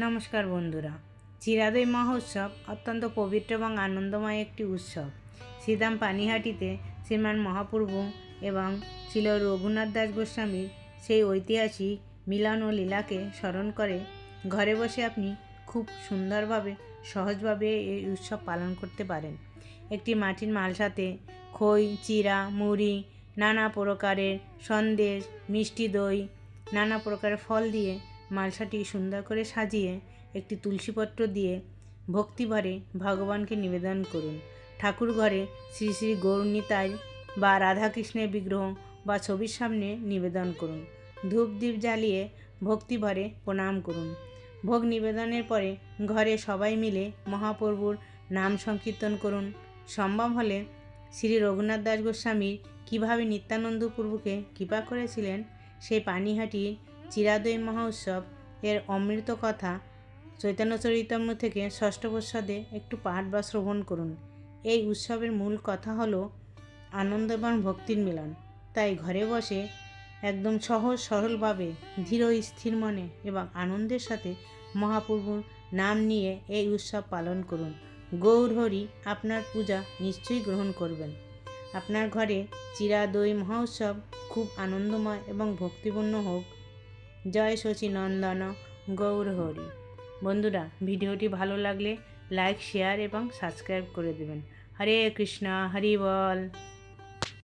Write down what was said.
নমস্কার বন্ধুরা। চিরাদই মহোৎসব অত্যন্ত পবিত্র এবং আনন্দময় একটি উৎসব। শ্রীধাম পানিহাটিতে শ্রীমান মহাপ্রভু এবং ছিল রঘুনাথ দাস গোস্বামীর সেই ঐতিহাসিক মিলন ও লীলাকে স্মরণ করে ঘরে বসে আপনি খুব সুন্দরভাবে সহজভাবে এই উৎসব পালন করতে পারেন। একটি মাটির মালসাতে খই, চিরা, মুড়ি, নানা প্রকারের সন্দেশ, মিষ্টি দই, নানা প্রকারের ফল দিয়ে মালসাটি সুন্দর করে সাজিয়ে একটি তুলসীপত্র দিয়ে ভক্তিভরে ভগবানকে নিবেদন করুন। ঠাকুর ঘরে শ্রী শ্রী গৌরনিতাই বা রাধাকৃষ্ণের বিগ্রহ বা ছবির সামনে নিবেদন করুন। ধূপ দ্বীপ জ্বালিয়ে ভক্তিভরে প্রণাম করুন। ভোগ নিবেদনের পরে ঘরে সবাই মিলে মহাপ্রভুর নাম সংকীর্তন করুন। সম্ভব হলে শ্রী রঘুনাথ দাস গোস্বামী কীভাবে নিত্যানন্দ প্রভুকে কৃপা করেছিলেন সেই পানিহাটির চিরাদই মহোৎসব এর অমৃত কথা চৈতন্য চরিতামৃত থেকে ষষ্ঠ প্রসাদে একটু পাঠ বা শ্রবণ করুন। এই উৎসবের মূল কথা হলো আনন্দ এবং ভক্তির মিলন। তাই ঘরে বসে একদম সহজ সরলভাবে ধীর স্থির মনে এবং আনন্দের সাথে মহাপ্রভুর নাম নিয়ে এই উৎসব পালন করুন। গৌর হরি আপনার পূজা নিশ্চয়ই গ্রহণ করবেন। আপনার ঘরে চিরাদই মহোৎসব খুব আনন্দময় এবং ভক্তিপূর্ণ হোক। জয় শচীনন্দন গৌর হরি। বন্ধুরা, ভিডিওটি ভালো লাগলে লাইক, শেয়ার এবং সাবস্ক্রাইব করে দেবেন। হরে কৃষ্ণ, হরি বল।